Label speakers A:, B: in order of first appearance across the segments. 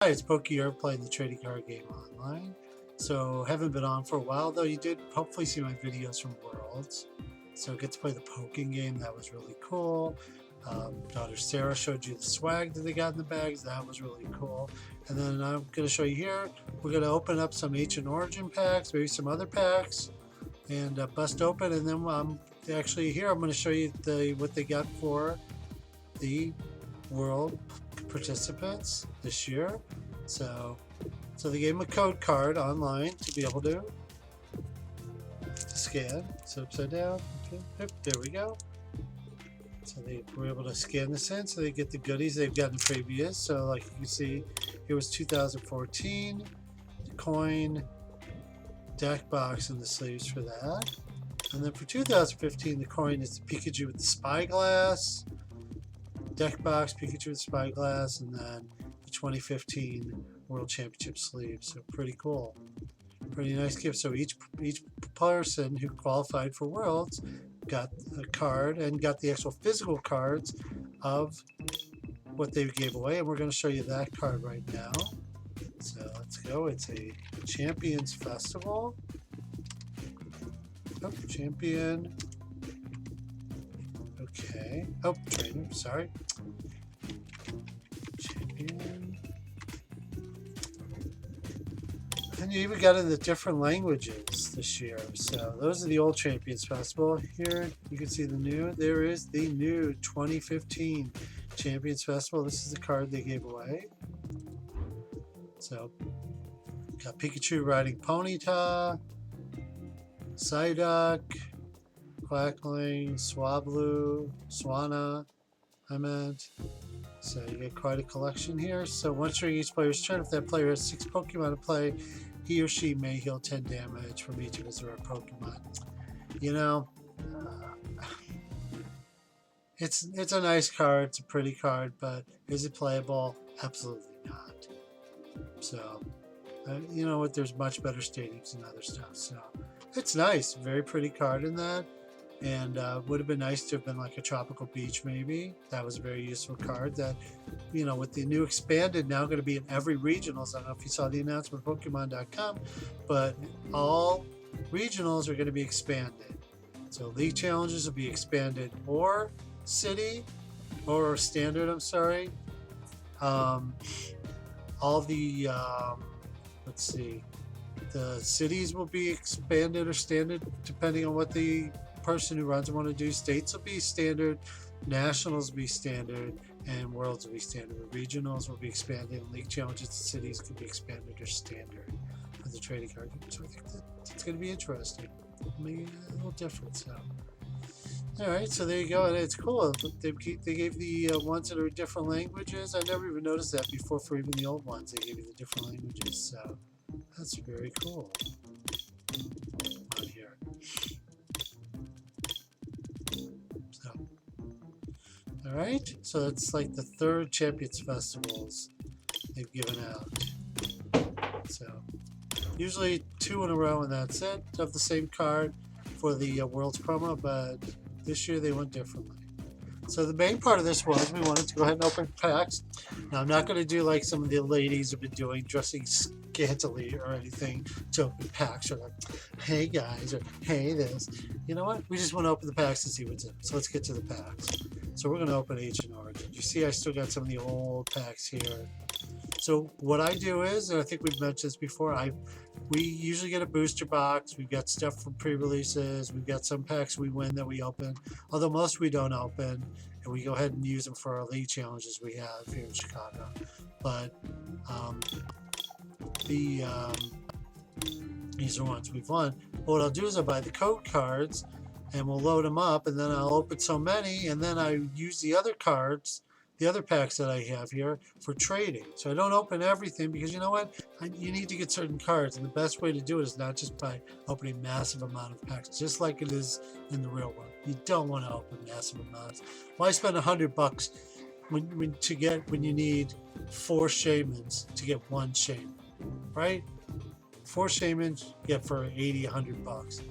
A: Hi, it's Pokeirv playing the trading card game online. So haven't been on for a while, though you did hopefully see my videos from Worlds. So get to play the poking game, that was really cool. Daughter Sarah showed you the swag that they got in the bags, that was really cool. And then I'm going to show you here, we're going to open up some Ancient Origin packs, maybe some other packs, and bust open. And then actually here I'm going to show you what they got for the World participants this year. So they gave them a code card online to be able to scan. So upside down. Okay, there we go. So they were able to scan this in, so they get the goodies they've gotten previous. So like you can see, here was 2014, the coin, deck box, and the sleeves for that. And then for 2015, the coin is the Pikachu with the spyglass, deck box, Pikachu with spyglass, and then the 2015 World Championship sleeve. So pretty cool, pretty nice gift. So each person who qualified for Worlds got a card and got the actual physical cards of what they gave away, and we're going to show you that card right now. So let's go. It's a Champions Festival. Oh, champion. Okay. Oh, trainer. Sorry. Champion. And you even got in the different languages this year. So those are the old Champions Festival. Here you can see the new. There is the new 2015 Champions Festival. This is the card they gave away. So got Pikachu riding Ponyta, Psyduck, Quackling, Swablu, Swanna, I meant. So you get quite a collection here. So once during each player's turn, if that player has 6 Pokemon to play, he or she may heal 10 damage from each of his rare Pokemon. You know, it's a nice card, it's a pretty card, but is it playable? Absolutely not. So, you know what, there's much better stadiums and other stuff. So it's nice, very pretty card in that. And would have been nice to have been like a tropical beach maybe. That was a very useful card that, you know, with the new expanded, now going to be in every regionals. I don't know if you saw the announcement on Pokemon.com, but all regionals are going to be expanded. So league challenges will be expanded or city or standard, I'm sorry. All the, let's see, the cities will be expanded or standard depending on what the person who runs want to do. States will be standard, nationals will be standard, and worlds will be standard. The regionals will be expanded, and league challenges to cities could be expanded or standard for the trading card. So I think that's going to be interesting. Maybe a little different. So, all right, so there you go, and it's cool. They gave the ones that are in different languages. I never even noticed that before for even the old ones. They gave you the different languages, so that's very cool. On here. All right, so it's like the 3rd Champions Festivals they've given out. So usually 2 in a row and that's it of the same card for the Worlds promo, but this year they went differently. So the main part of this was we wanted to go ahead and open packs. Now I'm not going to do like some of the ladies have been doing, dressing scantily or anything to open packs, or like, hey guys, or hey this. You know what? We just want to open the packs and see what's in. So let's get to the packs. So we're going to open Ancient Origin. You see I still got some of the old packs here. So what I do is, and I think we've mentioned this before, we usually get a booster box. We've got stuff from pre-releases. We've got some packs we win that we open, although most we don't open, and we go ahead and use them for our league challenges we have here in Chicago. But these are ones we've won. But what I'll do is I'll buy the code cards, and we'll load them up, and then I'll open so many, and then I use the other cards, the other packs that I have here, for trading. So I don't open everything, because you know what? You need to get certain cards, and the best way to do it is not just by opening massive amount of packs, just like it is in the real world. You don't want to open massive amounts. Why spend $100 when you need 4 Shaymins to get 1 Shaymin, right? 4 Shaymins you get for 80, $100.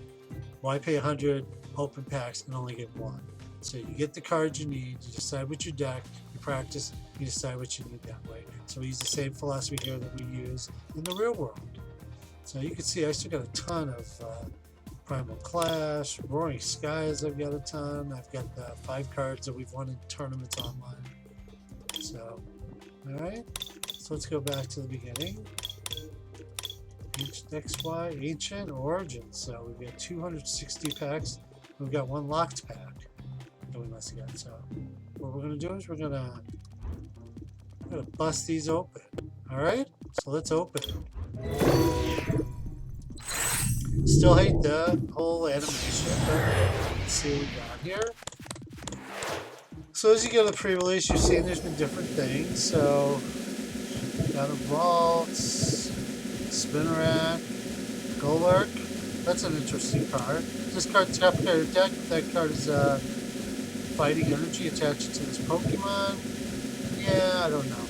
A: Why pay 100 open packs and only get 1? So you get the cards you need, you decide what your deck, you practice, you decide what you need that way. So we use the same philosophy here that we use in the real world. So you can see I still got a ton of Primal Clash, Roaring Skies I've got a ton. I've got the 5 cards that we've won in tournaments online. So, alright. So let's go back to the beginning. XY, Ancient Origins. So we've got 260 packs. We've got 1 locked pack that we must have got. So what we're going to do is we're going to bust these open. Alright? So let's open them. Still hate the whole animation, but let's see what we got here. So as you go to the pre-release, you've seen there's been different things. So got a Vault, Spinnerack, Golurk. That's an interesting card. This card's top card of deck. That card is fighting energy attached to this Pokemon. Yeah, I don't know.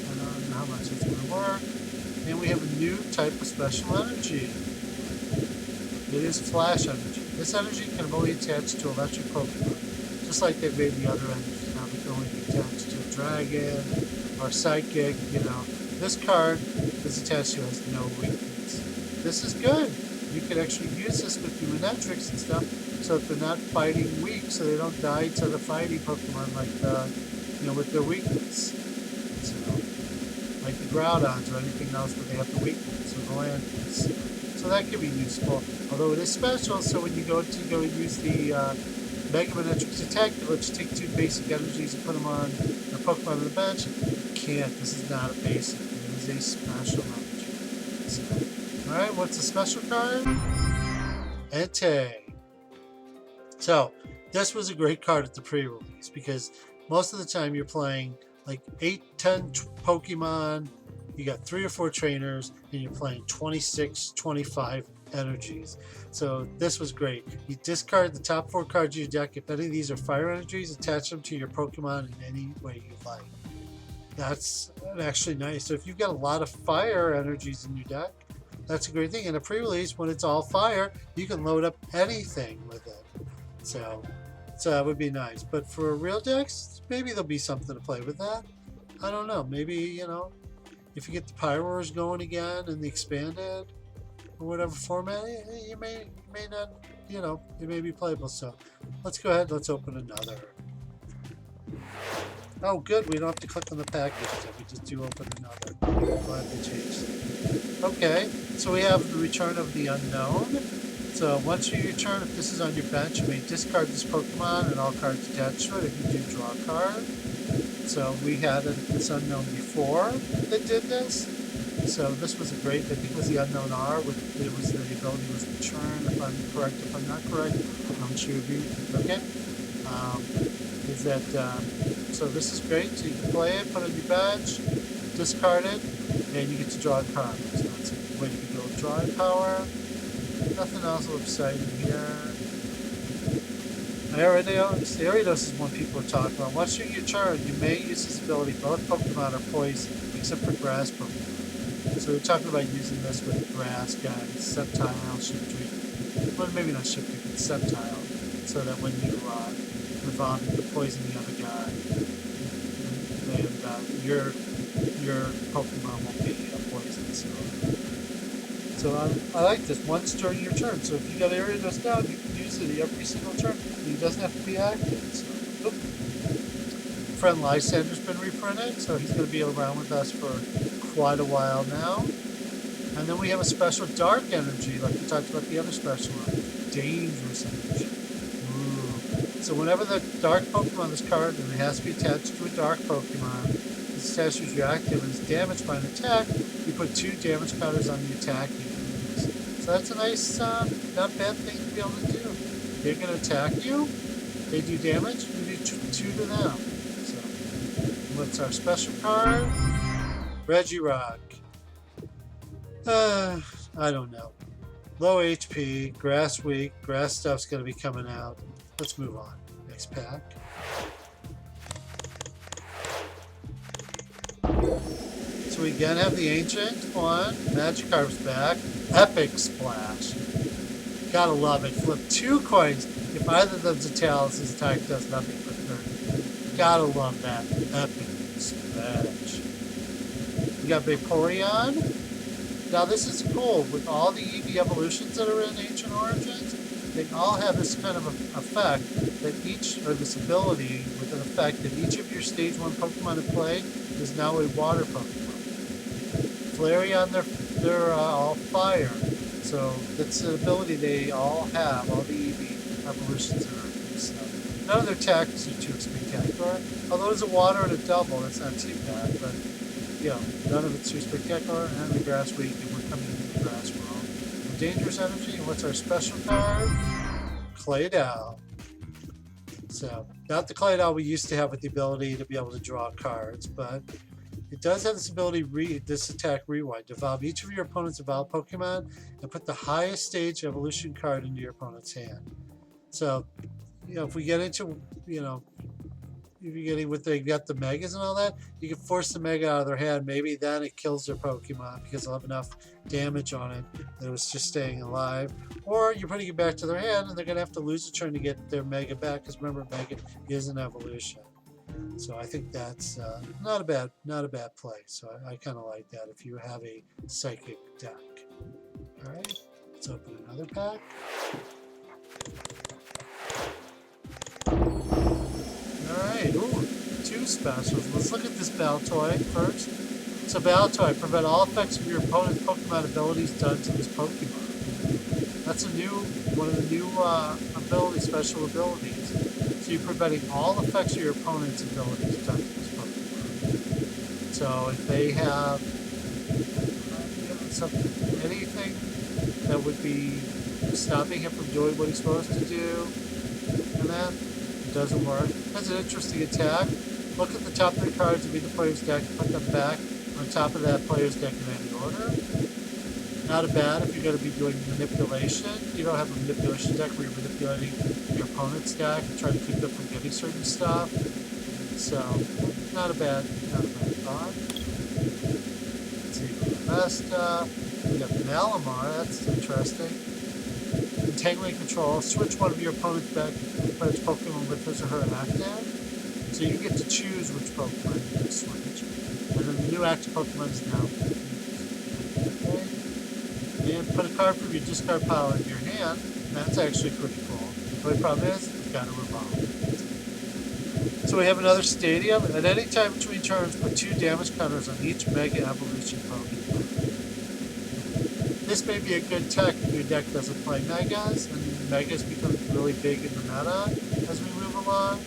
A: I don't know how much it's going to work. And we have a new type of special energy. It is Flash energy. This energy can only attach to electric Pokemon, just like they've made the other energies. Now they can only be attached to a Dragon or Psychic. You know, this card is attached to has no weakness. This is good. You can actually use this with your Metagross and stuff, so that they're not fighting weak, so they don't die to the fighting Pokemon like with their weakness. So, like the Groudons or anything else where they have the weakness or the Landers. So that can be useful, although it is special. So when you go use the Mega Metagross attack, it lets you take 2 basic energies and put them on a Pokemon on the bench. You can't. This is not a basic. It is a special energy. So, all right, what's a special card? Entei. So this was a great card at the pre-release because most of the time you're playing like 8, 10 Pokemon. You got 3 or 4 trainers, and you're playing 26, 25 energies. So this was great. You discard the top 4 cards of your deck. If any of these are fire energies, attach them to your Pokemon in any way you like. That's actually nice. So if you've got a lot of fire energies in your deck, that's a great thing. In a pre-release, when it's all fire, you can load up anything with it. So that would be nice. But for real decks, maybe there'll be something to play with that. I don't know. Maybe, if you get the Pyroars going again in the expanded or whatever format, you may not, it may be playable. So let's go ahead. Let's open another. Oh, good. We don't have to click on the package. We just do open another. I'm glad they changed it. Okay. So we have the Return of the Unknown. So once you return, if this is on your bench, you may discard this Pokemon and all cards attached to it. If you do, draw a card. So we had this Unknown before that did this. So this was a great, I think it was the Unknown R. It was the ability was return, if I'm correct. If I'm not correct, I'm sure you okay. So this is great. So you can play it, put it on your bench, discard it, and you get to draw a card. So that's a way to go with drawing power. Nothing else exciting here. Gyarados is one people are talking about. Once you your turn, you may use this ability. Both Pokemon are poison, except for grass Pokemon. So we're talking about using this with grass guys, Sceptile, Shiftry. Well, maybe not Shiftry, but Sceptile. So that when you move on, you poison the other guy. And your Pokemon won't be poisoned. So I like this. Once during your turn. So if you got Gyarados down, you can use it every single turn. He doesn't have to be active. So, Friend Lysander's been reprinted, so he's going to be around with us for quite a while now. And then we have a special Dark Energy, like we talked about the other special one. Dangerous Energy. Ooh. So whenever the Dark Pokemon is card, and it has to be attached to a Dark Pokemon, it's attached to your active and is damaged by an attack, you put 2 damage counters on the attack you use. So that's a nice, not bad thing to be able to do. They're going to attack you, they do damage, you do 2 to them. So, what's our special card? Regirock. I don't know. Low HP, grass weak, grass stuff's going to be coming out. Let's move on. Next pack. So we again have the Ancient one. Magikarp's back. Epic Splash. Gotta love it. Flip 2 coins. If either of them's a tails, his attack does nothing for 30. Gotta love that epic smash. We got Vaporeon. Now this is cool. With all the EV evolutions that are in Ancient Origins, they all have this kind of effect that each, or this ability with an effect that each of your Stage 1 Pokemon in play is now a water Pokemon. Flareon, they're all fire. So that's an ability they all have, all the EV evolutions that are in this stuff. None of their attacks are too spectacular. Although it's a water and a double, that's not too bad. But, you know, none of it's too spectacular. And the grass week, and we're coming into the grass world. Dangerous energy, and what's our special card? Claydol. So, not the Claydol we used to have with the ability to be able to draw cards, but it does have this ability, this attack rewind. Evolve each of your opponent's evolved Pokemon and put the highest stage evolution card into your opponent's hand. So, you know, if we get into, you know, if you're getting with they got the Megas and all that, you can force the Mega out of their hand. Maybe then it kills their Pokemon because they'll have enough damage on it that it was just staying alive. Or you're putting it back to their hand and they're going to have to lose a turn to get their Mega back because remember, Mega is an evolution. So I think that's not a bad play. So I kind of like that if you have a Psychic deck. All right, let's open another pack. Alright, ooh, 2 specials. Let's look at this Baltoy first. So Baltoy, prevent all effects of your opponent's Pokemon abilities done to this Pokemon. That's one of the new special abilities. So you're preventing all effects of your opponent's abilities done to this Pokemon. So if they have anything that would be stopping him from doing what he's supposed to do, and that doesn't work. That's an interesting attack. Look at the top 3 cards of either player's deck, put them back on top of that player's deck in any order. Not bad if you're going to be doing manipulation. You don't have a manipulation deck where you're manipulating your opponent's deck and trying to keep them from getting certain stuff. So, not a bad thought. Let's see, the best we got Malamar, that's interesting. Entangling control. Switch one of your opponent's Pokemon with his or her active. So you get to choose which Pokemon you can switch. And then the new active Pokemon is now. Okay. And put a card from your discard pile in your hand. That's actually pretty cool. The only problem is, you've got to revolve. So we have another stadium. At any time between turns, put 2 damage counters on each Mega Evolution Pokemon. This may be a good tech if your deck doesn't play Megas, and Megas become really big in the meta as we move along.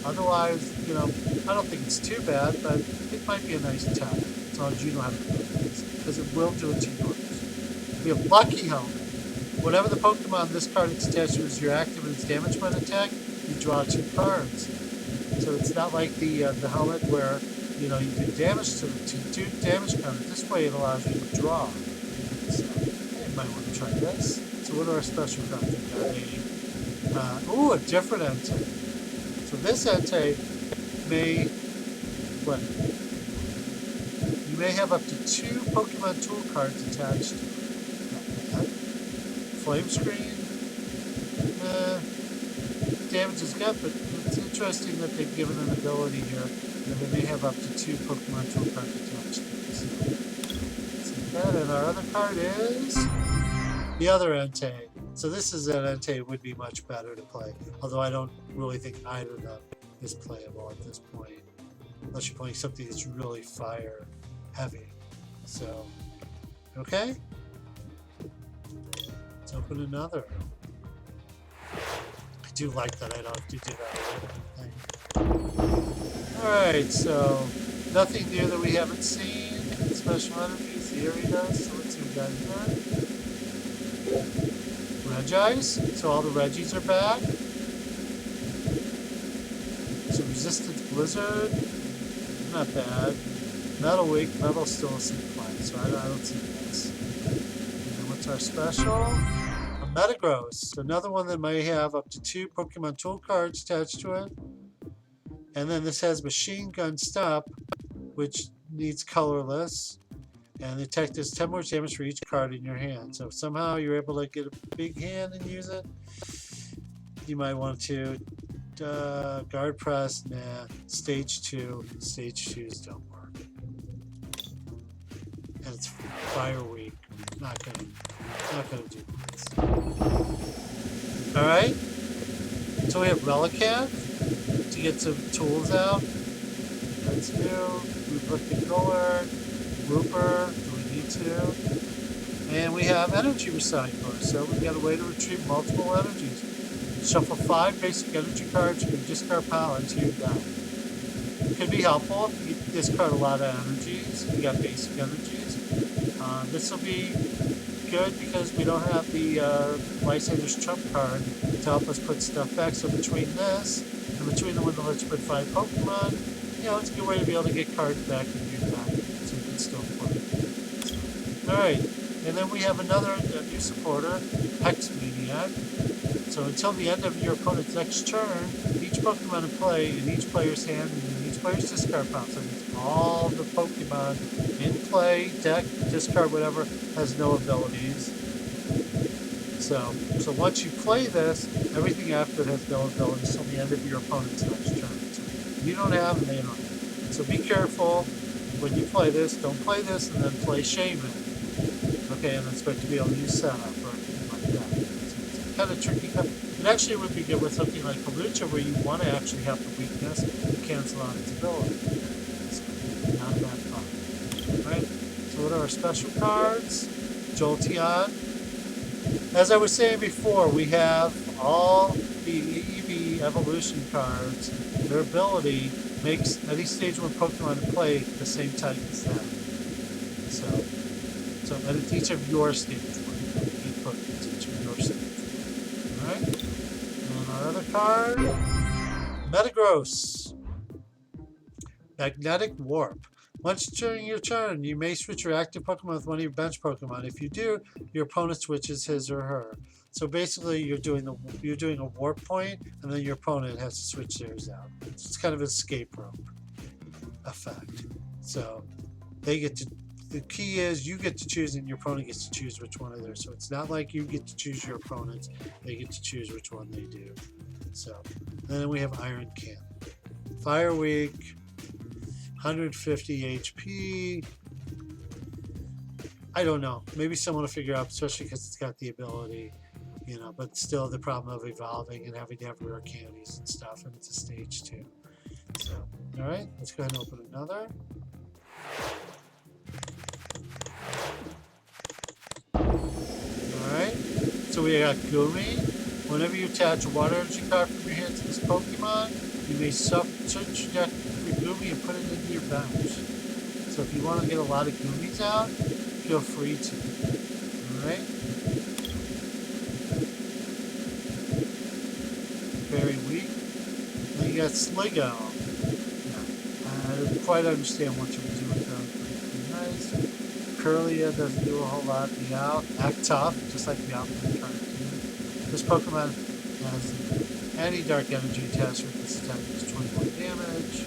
A: Otherwise, you know, I don't think it's too bad, but it might be a nice tech, as long as you know how to play this, because it will do it to yours. We have Lucky Helmet. Whenever the Pokemon this card is attached to is your active and its damage button attack, you draw 2 cards. So it's not like the helmet where, you know, you do damage to 2 damage counters. This way it allows you to draw. So you might want to try this. So what are our special cards? We got a different Entei. So this Entei may you may have up to 2 Pokemon tool cards attached to it. Flame Screen. Damage is good, but it's interesting that they've given an ability here that they may have up to 2 Pokemon tool cards attached to it. So, and our other card is the other Entei. So this is an Entei would be much better to play, although I don't really think either of them is playable at this point, unless you're playing something that's really fire heavy. So, okay, let's open another. I do like that I don't have to do that. Alright, so nothing new that we haven't seen. Special energies, the Gyarados. So let's see what we got here. Regis. So all the Regis are back. So Resistance Blizzard. Not bad. Metal Weak. Metal's still a C class, so I don't see this. And then what's our special? A Metagross. Another one that may have up to 2 Pokemon tool cards attached to it. And then this has Machine Gun Stop, which needs colorless. And the attack does 10 more damage for each card in your hand. So if somehow you're able to get a big hand and use it, you might want to Guard press, nah. Stage 2. Stage 2s don't work. And it's fire weak. Not gonna do this. Alright. So we have Relicanth to get some tools out. That's new. We've looked at Golurk, Rooper, do we need to? And we have Energy Recycler, so we've got a way to retrieve multiple energies. Shuffle 5 basic energy cards from your discard pile into your deck. Could be helpful if you discard a lot of energies. You got basic energies. This will be good because we don't have the Lysander's Trump card to help us put stuff back. So between this and between the one that lets you put 5 Pokemon, you know, it's a good way to be able to get cards back in your deck so you can still play. Alright, and then we have another new supporter, Hex Maniac. So until the end of your opponent's next turn, each Pokemon in play in each player's hand and in each player's discard pile, so it's all the Pokemon in play, deck, discard, whatever, has no abilities. So once you play this, everything after it has no abilities until the end of your opponent's next turn. So you don't have and they don't have. So be careful when you play this. Don't play this and then play Shaman. Okay, and expect to be able to use setup or anything like that. So it's kind of tricky. It actually would be good with something like Kalucha where you want to actually have the weakness to cancel out its ability. So not that fun. Alright, so what are our special cards? Jolteon. As I was saying before, we have all the EV evolution cards. Their ability makes any stage 1 Pokemon in play the same type as them. So at each of your stage 1. Each Pokemon each of your stage 1. Alright? And our other card, Metagross. Magnetic Warp. Once during your turn, you may switch your active Pokemon with one of your bench Pokemon. If you do, your opponent switches his or her. So basically, you're doing a warp point, and then your opponent has to switch theirs out. It's kind of an escape rope effect. So they get to. The key is you get to choose, and your opponent gets to choose which one of theirs. So it's not like you get to choose your opponents; they get to choose which one they do. So then we have Iron Can, Fire Weak. 150 HP. I don't know. Maybe someone will figure out, especially because it's got the ability, you know, but still the problem of evolving and having to have rare candies and stuff, and it's a stage 2. So, alright, let's go ahead and open another. Alright, so we got Gumi. Whenever you attach a water energy card from your hand to this Pokemon, you may search your deck for Gumi and put it into your bench. So if you want to get a lot of Gumis out, feel free to. Alright? Very weak. Then you got Sligo. I don't quite understand what you're doing with them. Pretty nice. Curlia doesn't do a whole lot. Meow. Act tough, just like Meow from the cartoon. This Pokemon has anti-dark energy attached with this attack. It's 21 damage.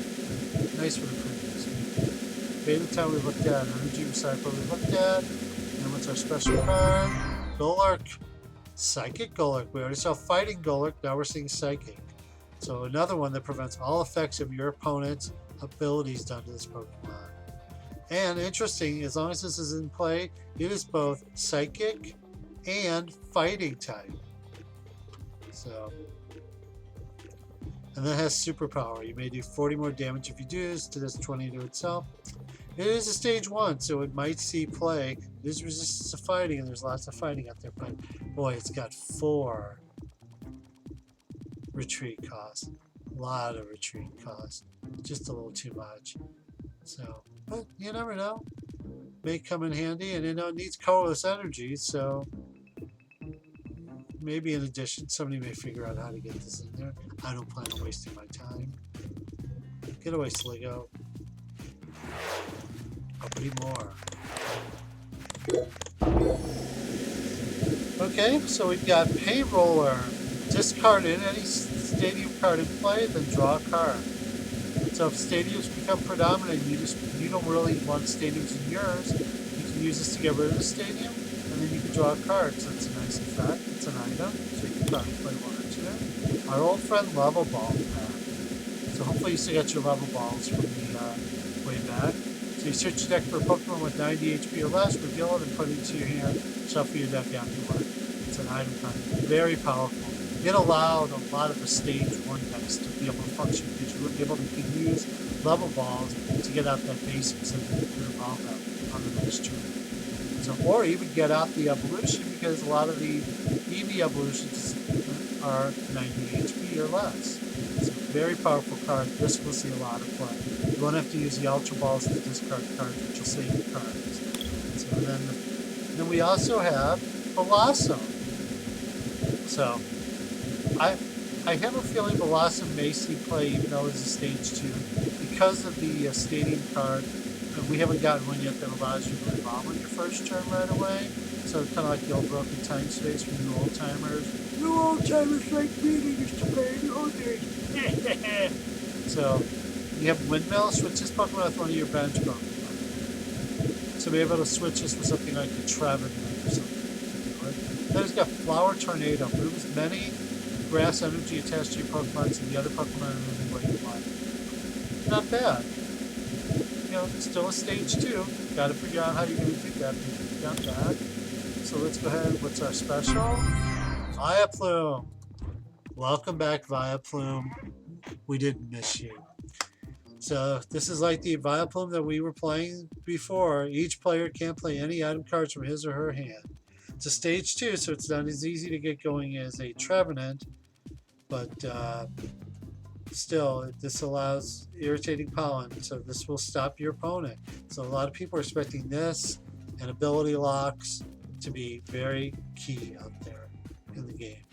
A: Nice for the previous. Beta Town we looked at. Energy Recycle we looked at. And what's our special card? Golurk. Psychic Golurk. We already saw Fighting Golurk. Now we're seeing Psychic. So another one that prevents all effects of your opponent's abilities done to this Pokemon. And interesting, as long as this is in play, it is both Psychic and Fighting type. So, and that has superpower. You may do 40 more damage if you do this to this 20 to itself. It is a stage 1, so it might see play. It is resistance to fighting, and there's lots of fighting out there. But boy, it's got 4 retreat costs. A lot of retreat costs. Just a little too much. So, but you never know. May come in handy, and you know it needs colorless energy, so. Maybe in addition, somebody may figure out how to get this in there. I don't plan on wasting my time. Get away, Sligo. Opening more. Okay, so we've got Payroller. Discard in any stadium card in play, then draw a card. So if stadiums become predominant, you don't really want stadiums in yours, you can use this to get rid of the stadium, and then you can draw a card. So it's a nice effect. It's an item, so you can probably play 1 or 2. trainer. Our old friend Level Ball pack. So hopefully you still got your level balls from the way back. So you search your deck for a Pokemon with 90 HP or less, reveal it and put it into your hand, shuffle your deck afterward. It's an item card. Very powerful. It allowed a lot of the stage 1 decks to be able to function because you were able to use level balls to get out that basics and you could evolve that on the next turn. So, or even get out the evolution because a lot of the EV evolutions are 90 HP or less. It's a very powerful card. This will see a lot of play. You won't have to use the Ultra Balls to discard cards, which will save your cards. So then we also have Blossom. So I have a feeling Blossom may see play even though it's a stage 2 because of the Stadium card. We haven't gotten one yet that allows you to evolve on your first turn right away. So it's kind of like the old Broken Time Space from you old timers. You old timers like me that used to play in the old days. So you have Windmill. Switch this Pokemon with one of your bench Pokemon. So be able to switch this with something like a Tyranitar or something. Then it's got Flower Tornado. Moves many grass energy attached to your Pokemon and the other Pokemon in any way you want. Not bad. You know, still a stage 2. Got to figure out how you're going to do that. Got that. So let's go ahead. What's our special? Vileplume. Welcome back, Vileplume. We didn't miss you. So this is like the Vileplume that we were playing before. Each player can't play any item cards from his or her hand. It's a stage 2, so it's not as easy to get going as a Trevenant, but still, this allows irritating pollen, so this will stop your opponent. So a lot of people are expecting this and ability locks to be very key out there in the game.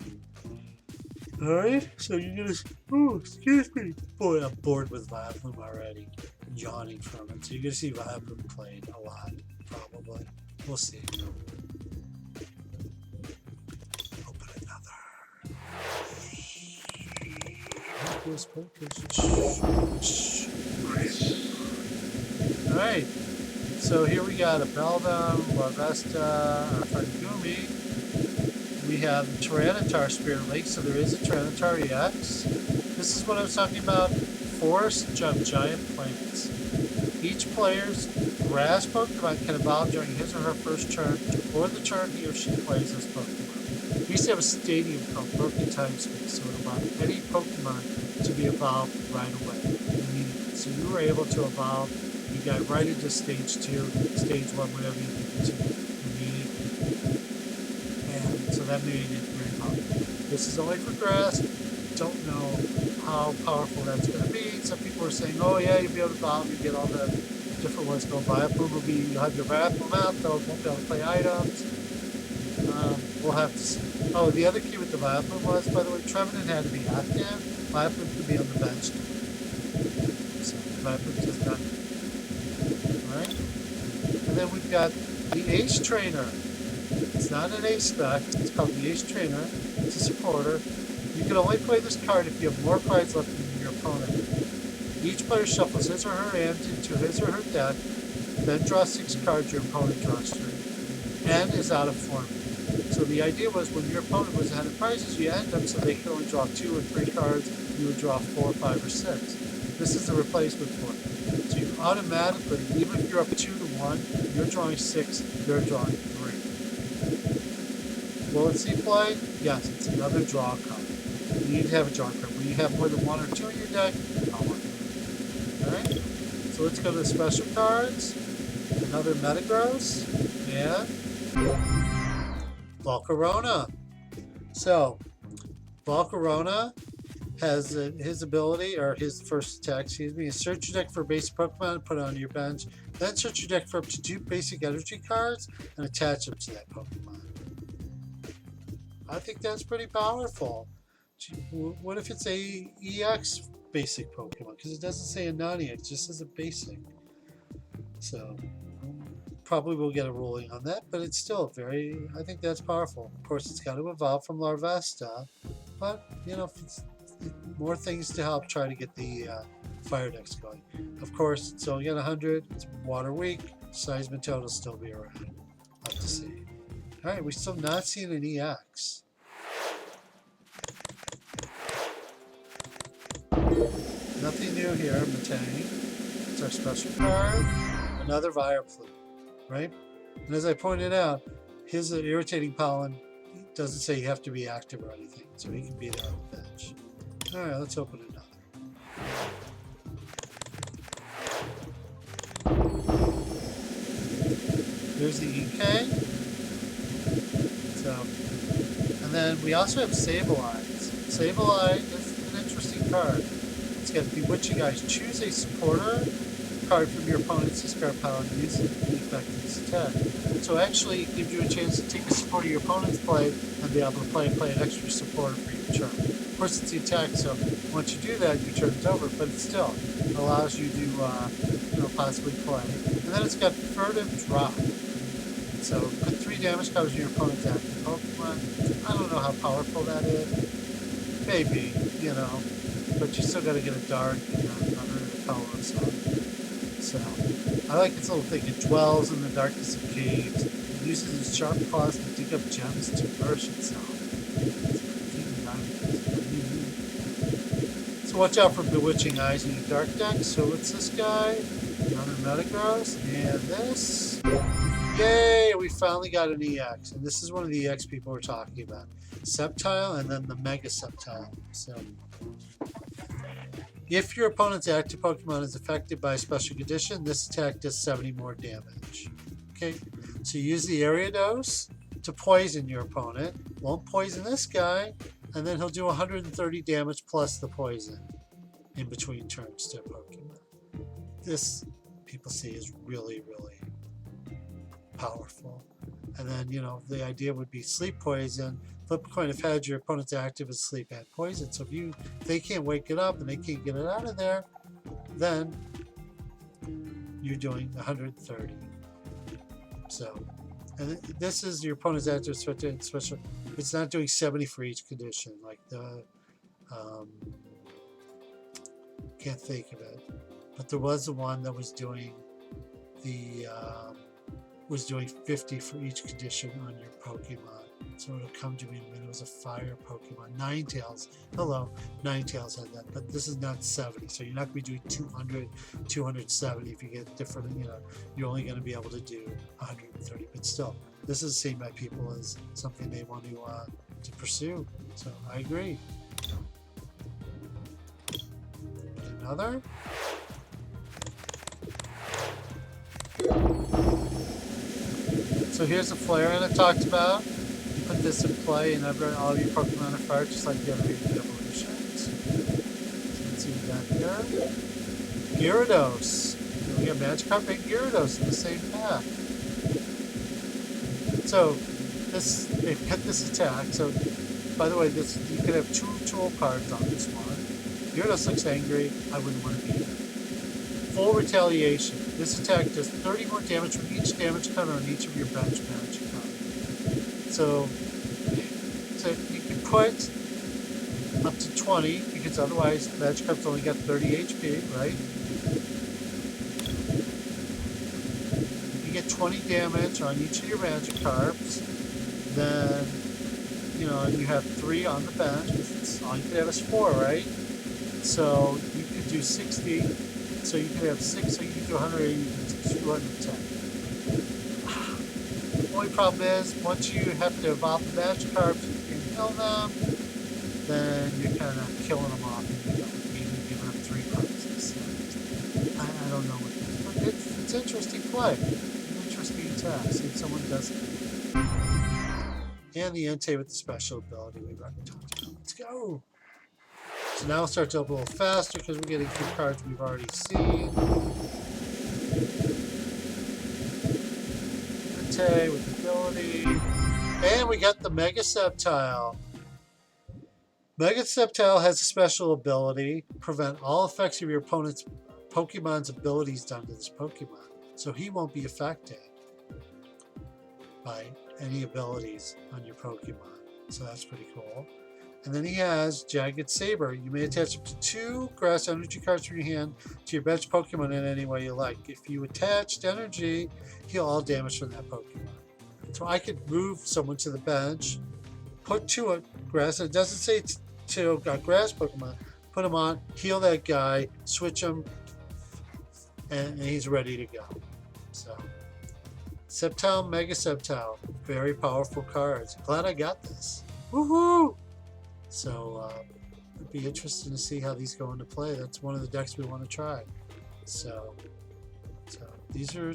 A: Alright, so you're gonna... Oh, excuse me. Boy, I'm bored with Vileplume already. I'm yawning from it. So you're gonna see Vileplume played a lot, probably. We'll see. Open another. Alright, so here we got a Beldum, Larvesta, our friend Gumi. We have Tyranitar Spirit Lake, so there is a Tyranitar EX. This is what I was talking about. Forest Jump Giant Plants. Each player's grass Pokemon can evolve during his or her first turn, or the turn he or she plays this Pokemon. We used to have a stadium called Broken Time Space, so it allowed any Pokemon to be evolved right away, immediately. So you were able to evolve, you got right into stage 2, stage 1, whatever you needed to immediately. And so that made it very powerful. This is only for grass. Don't know how powerful that's going to be. Some people are saying, oh yeah, you'll be able to evolve, you get all the different ones going. Vileplume will be, you'll have your Vileplume out, though it won't be able to play items. We'll have to see. Oh, the other key with the Vileplume was, by the way, Trevenant had to be active. Vileplume could be on the bench. So Vileplume just got it. Alright. And then we've got the Ace Trainer. It's not an XPac, it's called the Ace Trainer. It's a supporter. You can only play this card if you have more cards left than your opponent. Each player shuffles his or her hand into his or her deck, then draws 6 cards, your opponent draws 3, and is out of form. So the idea was when your opponent was ahead of prizes, you end them so they could only draw 2 or 3 cards, you would draw 4, 5, or 6. This is the replacement for it. So you automatically, even if you're up 2-1, you're drawing 6, you're drawing 3. Will it see play? Yes, it's another draw card. You need to have a draw card. When you have more than 1 or 2 in your deck, I'll work with it. Alright? So let's go to the special cards. Another Metagross. And Volcarona. So, Volcarona has his ability, or his first attack, excuse me, is search your deck for a basic Pokemon, put it on your bench, then search your deck for up to 2 basic energy cards, and attach them to that Pokemon. I think that's pretty powerful. What if it's a EX basic Pokemon? Because it doesn't say a non-EX, it just says a basic. So, probably we'll get a ruling on that, but it's still I think that's powerful. Of course, it's got to evolve from Larvesta, but, you know, more things to help try to get the fire decks going. Of course, it's only got 100, it's water weak, Seismitoad total will still be around. We'll have to see. Alright, we're still not seeing an EX. something new here, Matang. It's our special card. Another Vileplume, right? And as I pointed out, his irritating pollen doesn't say you have to be active or anything, so he can be there on the bench. Alright, let's open another. Here's the EK. So, and then we also have Sableye. Sableye is an interesting card. It's got Bewitching Eyes. Choose a supporter card from your opponent's discard pile and use it to effect its attack. So actually it gives you a chance to take a supporter your opponent's play and be able to play an extra supporter for your turn. Of course it's the attack, so once you do that, your turn's over, but it still allows you to possibly play. And then it's got Furtive Drop. So put 3 damage cards in your opponent's active Pokemon. I don't know how powerful that is. Maybe, but you still gotta get a dark under the power zone. So I like this little thing. It dwells in the darkness of caves. It uses its sharp claws to dig up gems to nourish itself. So watch out for Bewitching Eyes in your dark deck. So it's this guy, another Metagross, and this. Yay! We finally got an EX, and this is one of the EX people we're talking about. Sceptile, and then the Mega Sceptile. So, if your opponent's active Pokemon is affected by a special condition, this attack does 70 more damage. Okay, so use the Gyarados to poison your opponent. Won't poison this guy, and then he'll do 130 damage plus the poison in between turns to a Pokemon. This, people see, is really, really powerful. And then, the idea would be sleep poison. Flip a coin of heads, your opponent's active is sleep and poison. So if they can't wake it up and they can't get it out of there, then you're doing 130. So, and this is your opponent's active special. It's not doing 70 for each condition, like the can't think of it. But there was the one that was doing the 50 for each condition on your Pokemon. So it'll come to me in a minute. It was a fire Pokemon. Ninetales. Hello. Ninetales had that. But this is not 70. So you're not going to be doing 200, 270 if you get different, you're only going to be able to do 130. But still, this is seen by people as something they want to pursue. So I agree. Another. So here's the flare I talked about. You put this in play and all of your Pokemon are fired just like the other evolutions. So let's see what we got here. Gyarados. And we got Magikarp and Gyarados in the same pack. So they put this attack. So by the way, you could have 2 tool cards on this one. Gyarados looks angry. I wouldn't want to be there. Full retaliation. This attack does 30 more damage from each damage counter on each of your bench magic cards. So you can put up to 20 because otherwise Magikarp's only got 30 HP, right? If you get 20 damage on each of your Magikarps, then you have 3 on the bench. Because all you could have is 4, right? So you could do 60. So you could have 6, so you can do 180, you can do 210. The only problem is, once you have to evolve the Magikarps and kill them, then you're kind of killing them off and you're giving them 3 prizes. So I don't know what it is, but it's interesting play. An interesting attack. See if someone does it. And the Entei with the special ability we've already talked about. Let's go! So now we'll start to open a little faster because we're getting 2 cards we've already seen. Entei with ability. And we got the Mega Sceptile. Mega Sceptile has a special ability. Prevent all effects of your opponent's Pokemon's abilities done to this Pokemon. So he won't be affected by any abilities on your Pokemon. So that's pretty cool. And then he has Jagged Saber. You may attach up to 2 grass energy cards from your hand to your bench Pokemon in any way you like. If you attached energy, heal all damage from that Pokemon. So I could move someone to the bench, put 2 grass. It doesn't say 2 grass Pokemon. put him on, heal that guy, switch him, and he's ready to go. So, Sceptile, Mega Sceptile, very powerful cards. Glad I got this. Woohoo! So, it'd be interesting to see how these go into play. That's one of the decks we want to try. So these are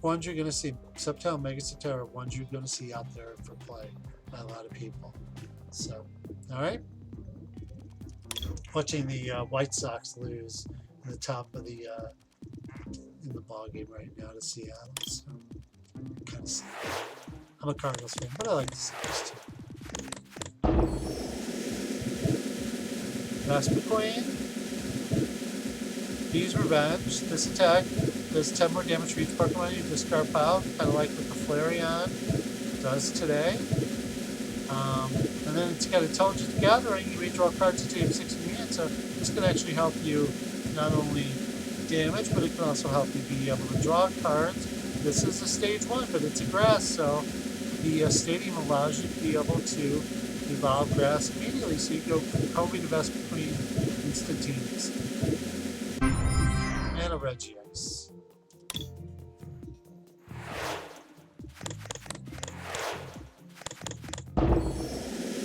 A: ones you're going to see. Sceptile, Mega Sceptile are ones you're going to see out there for play by a lot of people. So, all right. Watching the White Sox lose in the top of the in the ball game right now to Seattle. So, kind of sad. I'm a Cardinals fan, but I like the Sox too. Vespa Queen. Bees Revenge. This attack does 10 more damage for each Pokemon you discard pile, kind of like what the Flareon does today. And then it's got Intelligence Gathering. You may draw cards until you have 6 in your hand, so this can actually help you not only damage, but it can also help you be able to draw cards. This is a stage 1, but it's a grass, so the stadium allows you to be able to evolve grass immediately, so you go from Kobe to Vespa Queen instantaneously. And a Regice.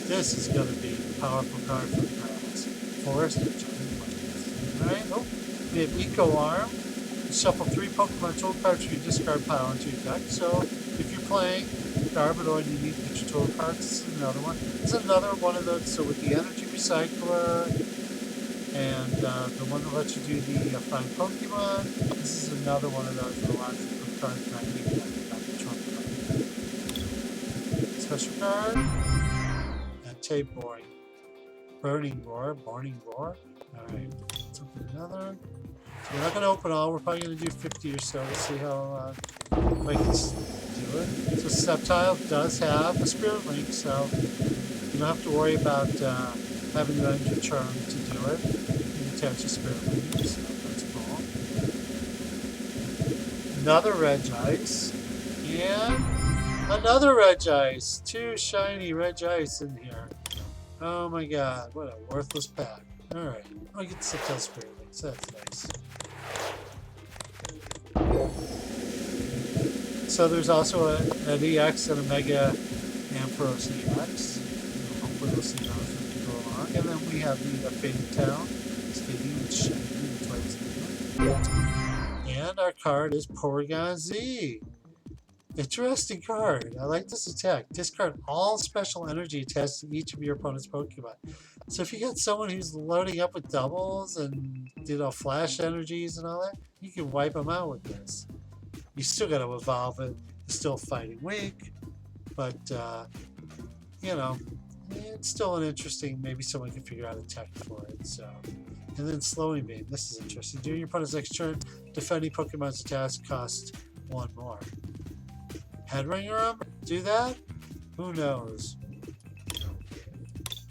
A: This is going to be a powerful card for the cards. Forest and Giant Plants. Alright, oh, we have Eco Arm. You shuffle 3 Pokemon tool cards from your discard pile into your deck. So if you're playing Gardevoir and you need to get your tool cards, this is another one. This is another one of those. So with the Energy Recycler and the one that lets you do the Find Pokemon, this is another one of those that allows you to put cards back in your deck without the trump card. Special card. Tape Burning Roar. Alright, let's open another. So we're not going to open all, we're probably going to do 50 or so to see how I can do it. So Sceptile does have a Spirit Link, so you don't have to worry about having to end your turn to do it. You can attach a Spirit Link, so that's cool. Another Regice, and another Regice. 2 shiny Regice in here. Oh my god, what a worthless pack. Alright, I'll get the Sceptile Spirit Links, that's nice. So there's also an EX and a Mega Ampharos EX. Hopefully we'll see those as we go along. And then we have the Fading Town, Stadium, it's shiny, it's white. And our card is Porygon Z. Interesting card. I like this attack. Discard all special energy attached to each of your opponent's Pokemon. So if you got someone who's loading up with doubles and flash energies and all that, you can wipe them out with this. You still got to evolve it. It's still fighting weak, but it's still an interesting. Maybe someone can figure out a tech for it. So, and then Slowing Beam. This is interesting. During your opponent's next turn, defending Pokemon's attacks cost 1 more. Headringer him? Do that? Who knows?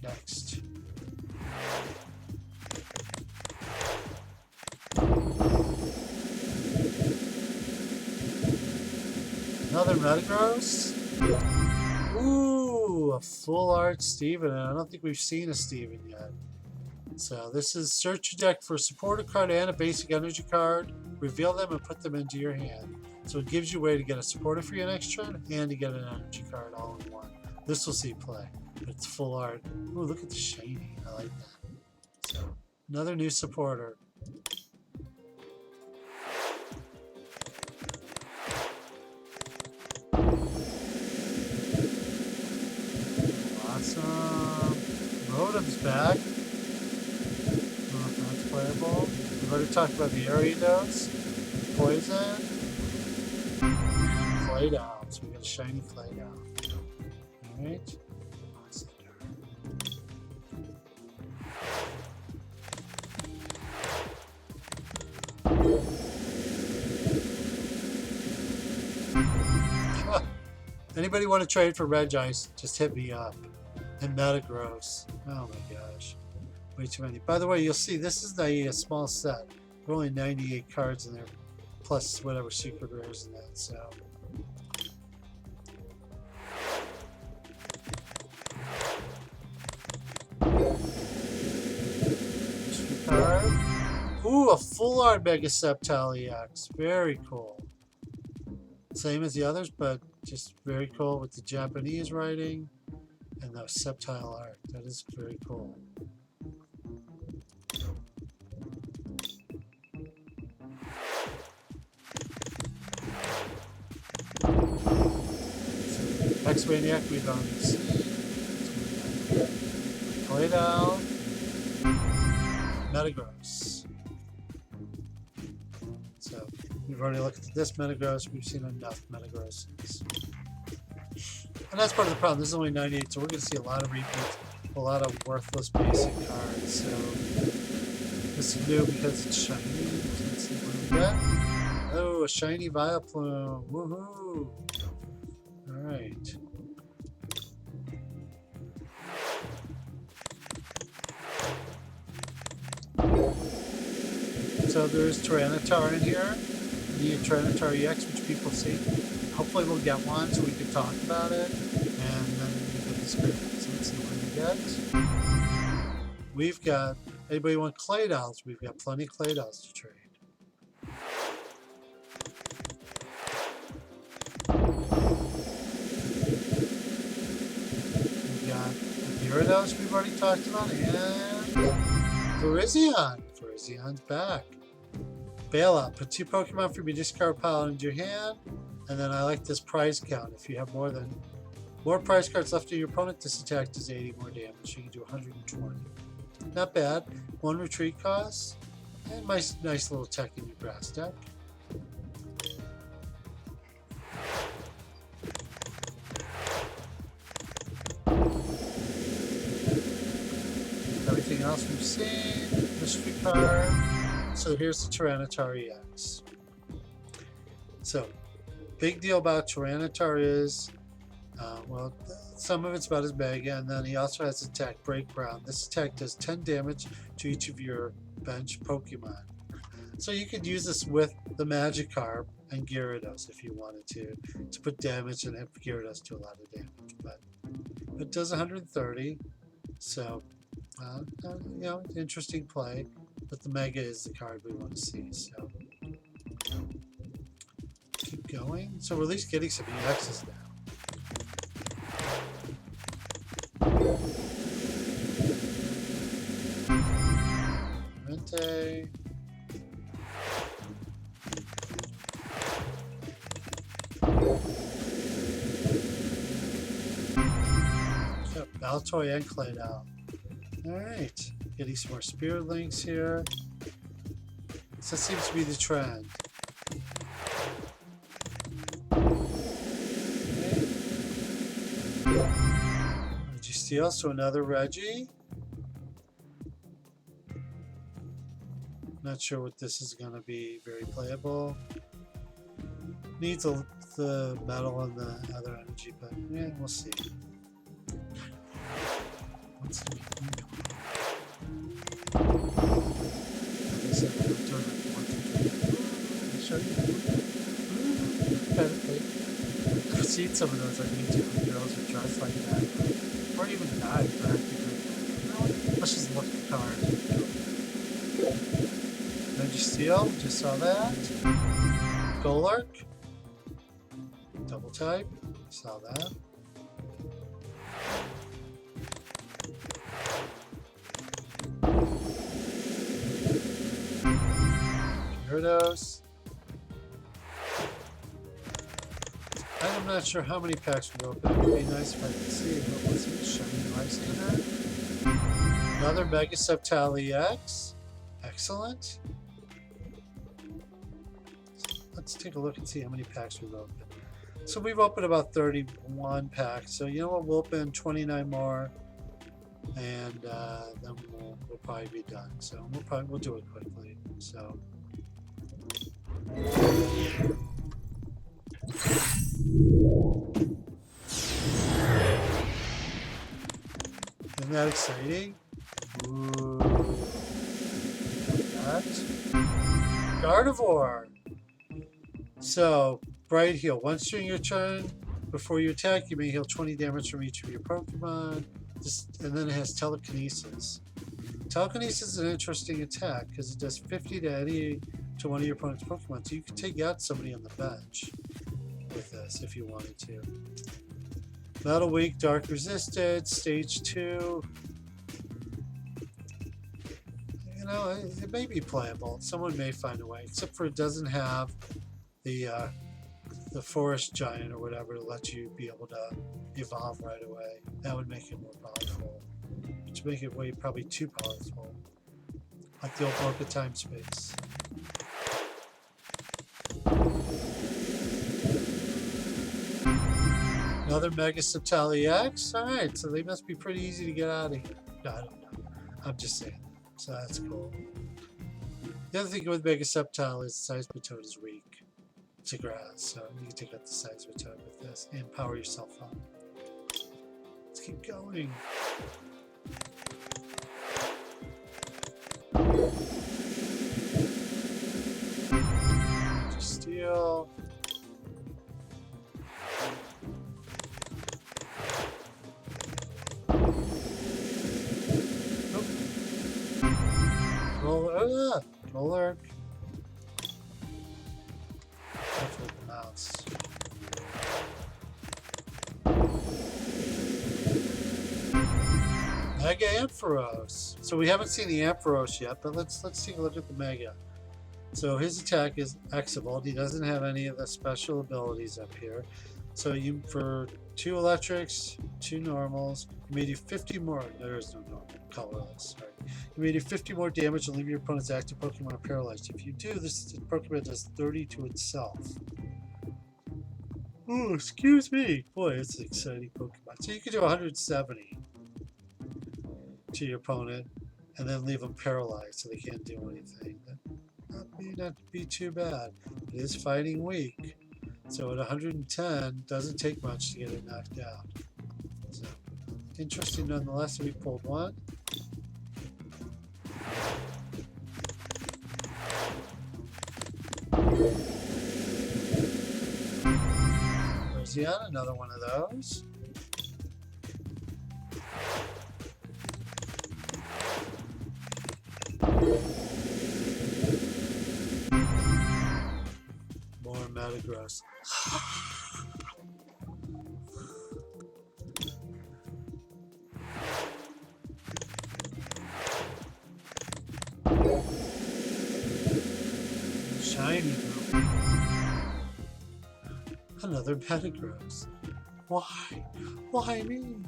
A: Next. Another Metagross? Ooh, a full art Steven. And I don't think we've seen a Steven yet. So this is search your deck for a supporter card and a basic energy card. Reveal them and put them into your hand. So it gives you a way to get a supporter for your next turn and to get an energy card all in one. This will see play. But it's full art. Ooh, look at the shiny. I like that. So another new supporter. Awesome. Rotom's back. I don't know if that's playable. We've already talked about the Gyarados. Poison. Claydol. So we got a shiny Claydol. Alright. Anybody want to trade for Regice? Just hit me up. And Metagross. Oh my gosh. Way too many. By the way, you'll see this is a small set. There are only 98 cards in there. Plus whatever secret rares in that. So. card. Ooh, a full art Mega Sceptile EX. Very cool. Same as the others, but just very cool with the Japanese writing and the Sceptile art. That is very cool. X-Maniac we don't see. Claydol. Metagross. So we've already looked at this Metagross. We've seen enough Metagrosses. And that's part of the problem. This is only 98, so we're going to see a lot of repeats, a lot of worthless basic cards. So this is new because it's shiny. Let's see what we got. Oh, a shiny Vileplume. Woohoo! Alright. So there's Tyranitar in here. The Tyranitar EX, which people see. Hopefully we'll get one so we can talk about it. And then we get this great. So let's see what we get. We've got, anybody want Claydols? We've got plenty of Claydols to trade. We've got the Gyarados we've already talked about, and Virizion. Virizion's back. Bailout. Put 2 Pokemon from your discard pile into your hand, and then I like this prize count. If you have more prize cards left in your opponent, this attack does 80 more damage. You can do 120. Not bad. 1 retreat cost, and nice little tech in your grass deck. Everything else we've seen. Mystery card. So here's the Tyranitar EX. So, big deal about Tyranitar is, well, some of it's about his mega, and then he also has attack Break Ground. This attack does 10 damage to each of your bench Pokemon. So you could use this with the Magikarp and Gyarados if you wanted to put damage and have Gyarados do a lot of damage. But it does 130, so you know, interesting play. But the Mega is the card we want to see. So keep going. So we're at least getting some EXs now. Mente. Yep, Baltoy and Claydol. Alright, getting some more Spirit Links here. So that seems to be the trend. Registeel, so another Reggie. Not sure what this is going to be very playable. Needs the metal and the other energy, but yeah, we'll see. Let's see. I've seen some of those on YouTube girls who dress like that, or even guys practically. Let's just look at the card. Registeel, just saw that. Golurk, double type, saw that. Gyarados. I'm not sure how many packs would open. It would be nice if I could see. But what's it? Shiny Lysander. Another Mega Sceptile EX. Excellent. Let's take a look and see how many packs we've opened. So we've opened about 31 packs. So you know what? We'll open 29 more, and then we'll probably be done. So we'll do it quickly. So. Isn't that exciting? Ooh. That. Gardevoir. So, Bright Heal. Once during your turn, before you attack, you may heal 20 damage from each of your Pokemon. And then it has Telekinesis. Telekinesis is an interesting attack because it does 50 to one of your opponent's Pokemon. So you can take out somebody on the bench with this if you wanted to. Metal Weak, Dark Resisted, Stage 2. You know, it may be playable. Someone may find a way, except for it doesn't have the Forest Giant or whatever to let you be able to evolve right away. That would make it more powerful. Which would make it way probably too powerful. Like the old Block of Time Space. Another Mega Sceptile EX? Alright, so they must be pretty easy to get out of here. No, I don't know. I'm just saying. So that's cool. The other thing with Mega Sceptile is Seismitoad is weak to grass, so you can take out the Seismitoad with this and power yourself up. Let's keep going. Just steal. Roller. Careful with the mouse. Mega Ampharos. So we haven't seen the Ampharos yet, but let's take a look at the Mega. So his attack is X-Evolved. He doesn't have any of the special abilities up here. So you for 2 electrics, 2 normals, you may do 50 more. There is no normal. Colorless. Sorry. You may do 50 more damage and leave your opponent's active Pokemon paralyzed. If you do, this Pokemon does 30 to itself. Oh, excuse me. Boy, it's an exciting Pokemon. So you can do 170 to your opponent and then leave them paralyzed so they can't do anything. That may not be too bad. It is fighting weak. So at 110, doesn't take much to get it knocked out. So interesting nonetheless. We pulled one. There's yet another one of those. More Metagross. Shiny though. Another Metagross. Why? Why me?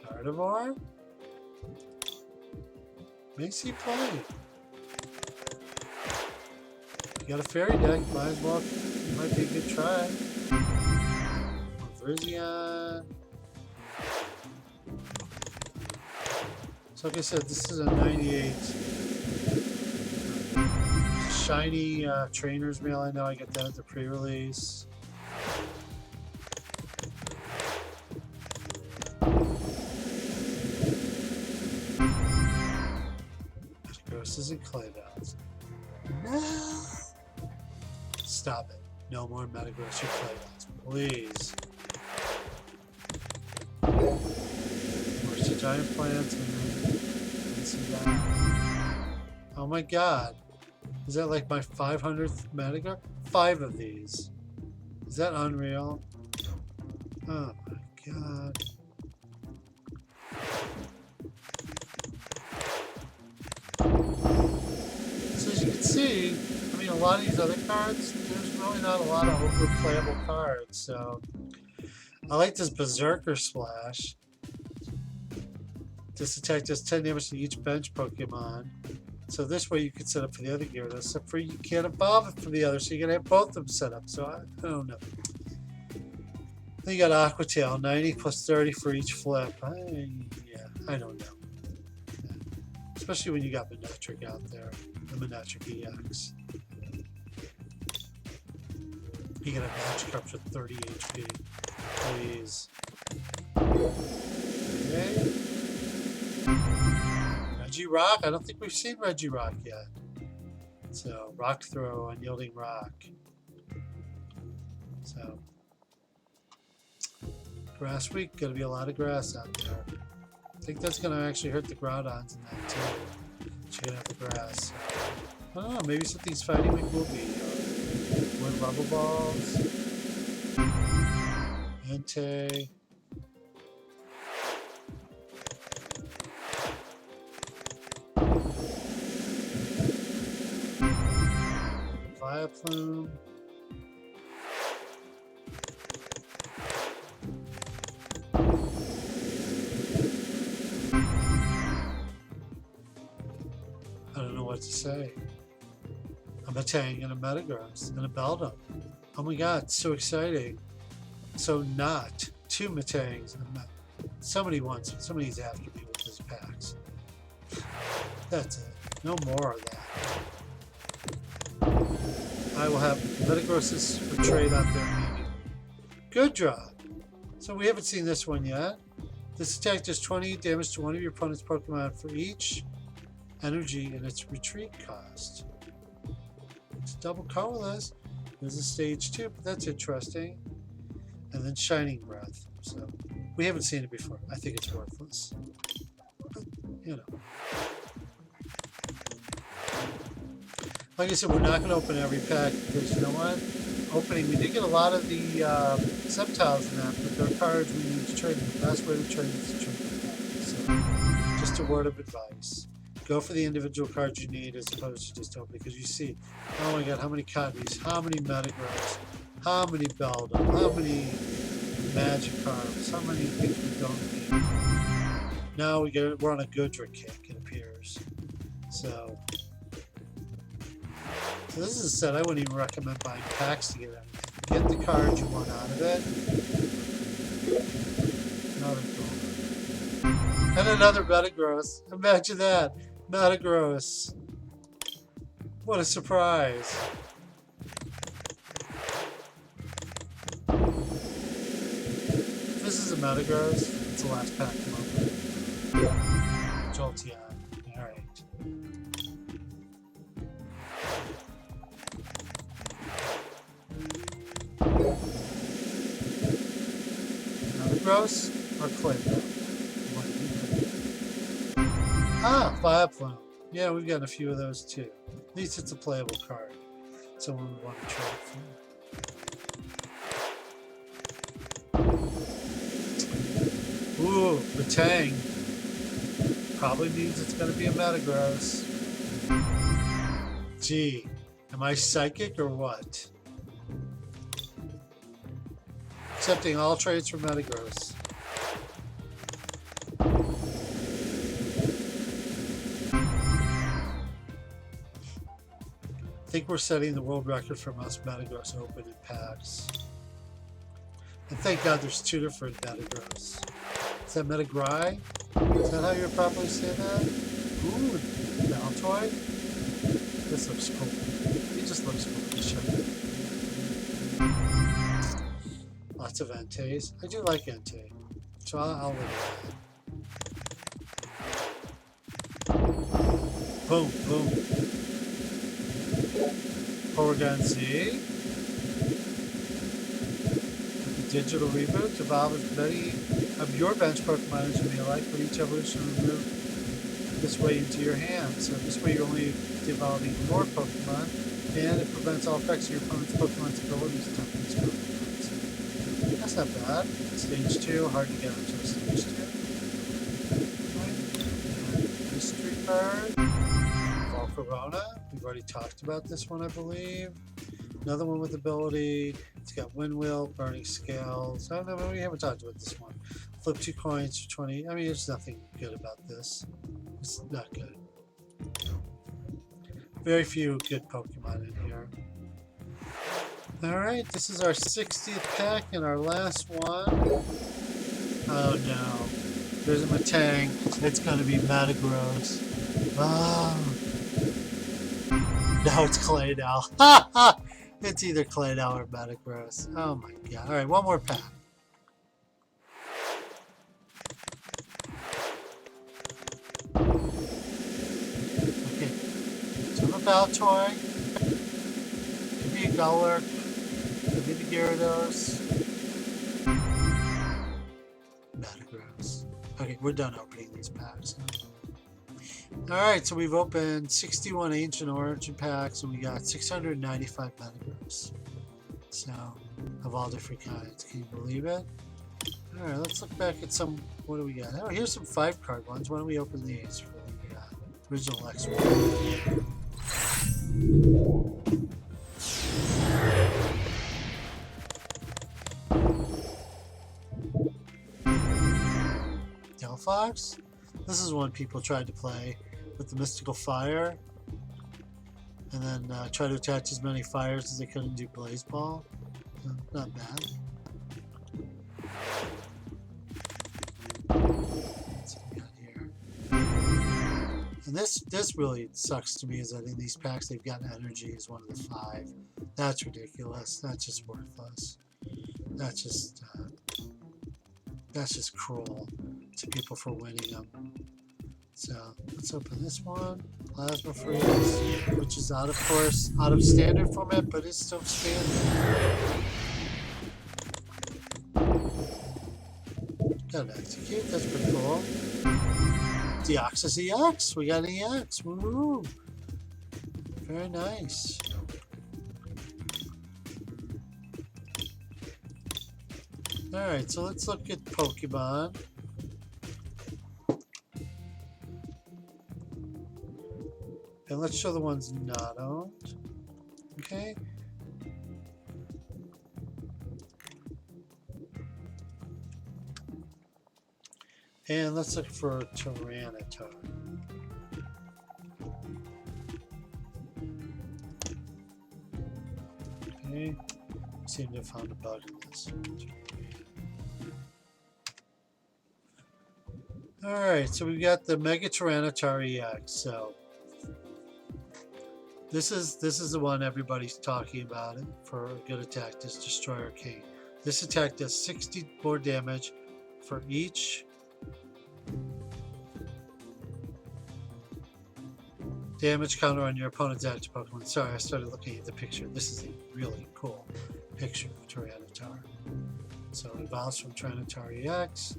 A: Gardevoir? Makes he play. You got a fairy deck, might as well. It might be a good try. Virizion. So like I said, this is a 98 shiny trainer's mail. I know I got that at the pre-release. Metagross isn't claydol. No. Stop it. No more Metagross or claydol, please. Where's the giant plants and then some down. Oh my god. Is that like my 500th Metagross? 5 of these. Is that unreal? Oh my god. So as you can see, I mean, a lot of these other cards, there's really not a lot of overplayable cards, so I like this Berserker Splash. This attack does 10 damage to each bench Pokemon. So this way you can set up for the other Gyarados, except for you can't evolve it for the other, so you're going to have both of them set up. So I don't know. Then you got Aqua Tail, 90 plus 30 for each flip. Yeah, I don't know. Yeah. Especially when you got Manectric out there, the Manectric EX. You get a Magic up to 30 HP. Please. Okay. Regirock? I don't think we've seen Regirock yet. So Rock Throw, Unyielding Rock. So Grass Week, gonna be a lot of grass out there. I think that's gonna actually hurt the Groudons in that too. Checking out the grass. I don't know, maybe something's fighting week will be. Wind Level Balls. Entei. Vileplume. I don't know what to say. A Metang and a Metagross and a Beldum. Oh my god, it's so exciting. So not two Metangs. Somebody's after me with his packs. That's it. No more of that. I will have Metagrosses for trade out there immediately. Good draw. So we haven't seen this one yet. This attack does 20 damage to one of your opponent's Pokemon for each energy and its retreat cost. It's double colorless. There's a stage 2, but that's interesting. And then Shining Breath. So we haven't seen it before. I think it's worthless. But, you know. Like I said, we're not going to open every pack because you know what? We did get a lot of the Sceptiles in that, but they're cards we need to trade. The best way to trade is to trade them. So, just a word of advice. Go for the individual cards you need as opposed to just opening, because you see, oh my god, how many Cotleys, how many Metagross, how many Beldum, how many Magikarps, how many things we don't need. Now we're on a Goodra kick, it appears. So this is a set I wouldn't even recommend buying packs to get out of it. Get the cards you want out of it. And another Metagross. Imagine that. Metagross. What a surprise. This is a Metagross. It's the last pack to open. Jolteon. Alright. Metagross or claydol? Ah, Vileplume. Yeah, we've got a few of those too. At least it's a playable card. Someone would want to trade for. Ooh, Metang. Probably means it's going to be a Metagross. Gee, am I psychic or what? Accepting all trades for Metagross. I think we're setting the world record for most Metagross open in packs. And thank God there's two different Metagross. Is that Metagry? Is that how you would properly say that? Ooh, Baltoy? This looks cool. He just looks cool. Lots of Enteis. I do like Entei. So I'll live with that. Boom, boom. Porygon Z. With the digital reboot, evolve as many of your bench Pokemon as you may like, but each evolution will move this way into your hand. So this way you're only developing more Pokemon, and it prevents all effects of your opponent's Pokemon's abilities to attack these Pokemon. That's not bad. Stage 2, hard to get into a stage 2. Right. And mystery card. Corona. We've already talked about this one, I believe. Another one with ability. It's got Wind Wheel, Burning Scales. I don't know, we haven't talked about this one. Flip 2 coins for 20. I mean, there's nothing good about this. It's not good. Very few good Pokemon in here. Alright, this is our 60th pack and our last one. Oh no. There's a Metang. It's gonna be Metagross. Oh. No, it's Claydol. Ha ha! It's either Claydol or Metagross. Oh my god. Alright, one more pack. Okay. So the Baltoy. Could be a Guller. Could be the Gyarados. Metagross. Okay, we're done opening these packs. Alright, so we've opened 61 Ancient Origin packs and we got 695 Metagross. So, of all different kinds. Can you believe it? Alright, let's look back at some. What do we got? Oh, here's some 5-card ones. Why don't we open these for the original XPac? Delphox? This is one people tried to play with the Mystical Fire. And then try to attach as many fires as they could and do Blaze Ball. Not bad. What's we got here? And this really sucks to me is that in these packs they've got energy as one of the 5. That's ridiculous. That's just worthless. That's just cruel to people for winning them. So let's open this one. Plasma Freeze, which is out of standard format, but it's still standard. Got an Execute, that's pretty cool. Deoxys EX, we got an EX, woo! Very nice. Alright, so let's look at Pokemon. And let's show the ones not owned. Okay. And let's look for Tyranitar. Okay. Seem to have found a bug in this. Alright, so we've got the Mega Tyranitar EX. So this is the one everybody's talking about it for a good attack, this Destroyer King. This attack does 60 more damage for each damage counter on your opponent's active Pokemon. Sorry, I started looking at the picture. This is a really cool picture of Tyranitar. So it evolves from Tyranitar EX.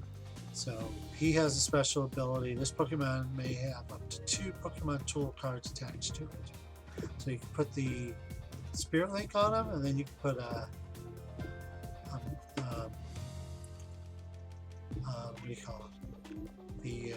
A: So he has a special ability. This Pokemon may have up to 2 Pokemon tool cards attached to it. So you can put the Spirit Link on him, and then you can put what do you call it? The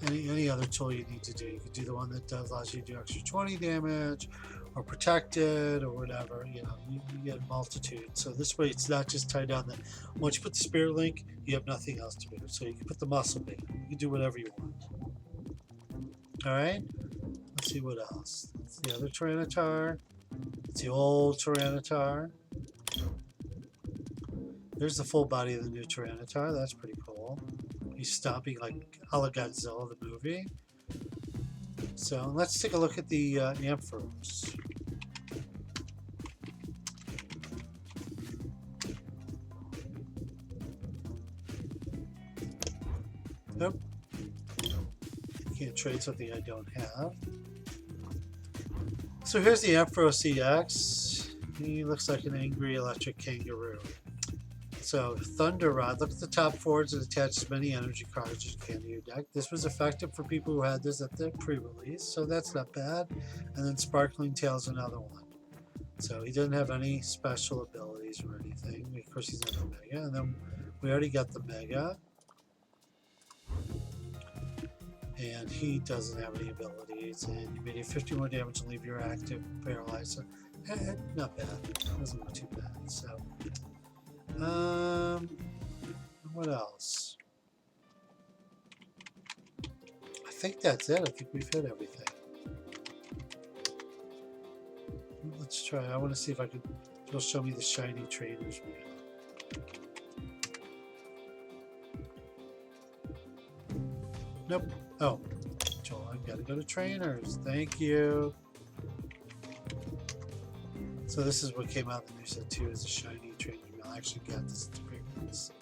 A: any other tool you need to do. You could do the one that allows you to do extra 20 damage, or protected, or whatever. You know, you get a multitude. So this way, it's not just tied down that once you put the Spirit Link, you have nothing else to do. So you can put the Muscle Bait. You can do whatever you want. All right. Let's see what else. That's the other Tyranitar. It's the old Tyranitar. There's the full body of the new Tyranitar. That's pretty cool. He's stomping like a la Godzilla, the movie. So let's take a look at the Ampharos. Nope. Can't trade something I don't have. So here's the Ampharos EX. He looks like an angry electric kangaroo. So Thunder Rod, look at the top forwards and attach as many energy cards as you can to your deck. This was effective for people who had this at the pre-release, so that's not bad. And then Sparkling Tail's another one. So he doesn't have any special abilities or anything. Of course he's not the Mega. And then we already got the Mega. And he doesn't have any abilities. And you may do 50 more damage and leave your active paralyzed. So, not bad. Doesn't look too bad. So what else? I think that's it. I think we've hit everything. Let's try. I want to see if I could. It'll show me the shiny trainers we have. Nope. Oh, Joel, I've got to go to trainers. Thank you. So this is what came out in the new set too, is a shiny trainer. I actually got this at the pre-release.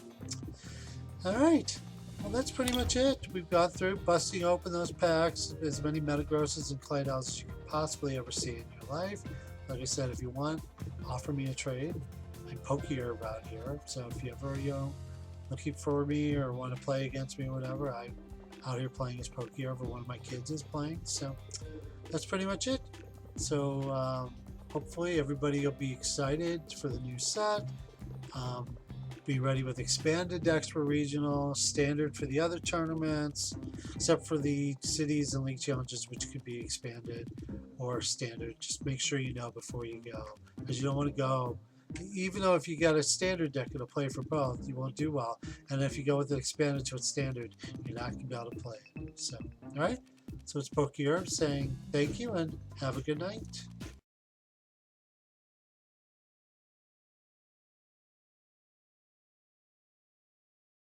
A: All right. Well, that's pretty much it. We've gone through busting open those packs, as many Metagrosses and Claydols as you could possibly ever see in your life. Like I said, if you want, offer me a trade. I'm Pokeirv out here, so if you ever, looking for me or want to play against me or whatever, I'm out here playing as Pokeirv, or one of my kids is playing. So that's pretty much it. So hopefully everybody will be excited for the new set. Be ready with expanded decks for regional, standard for the other tournaments, except for the cities and league challenges, which could be expanded or standard. Just make sure you know before you go, because you don't want to go. Even though if you got a standard deck, it'll play for both, you won't do well. And if you go with the expanded to its standard, you're not going to be able to play it. So, all right. So it's Pokeirv saying thank you and have a good night.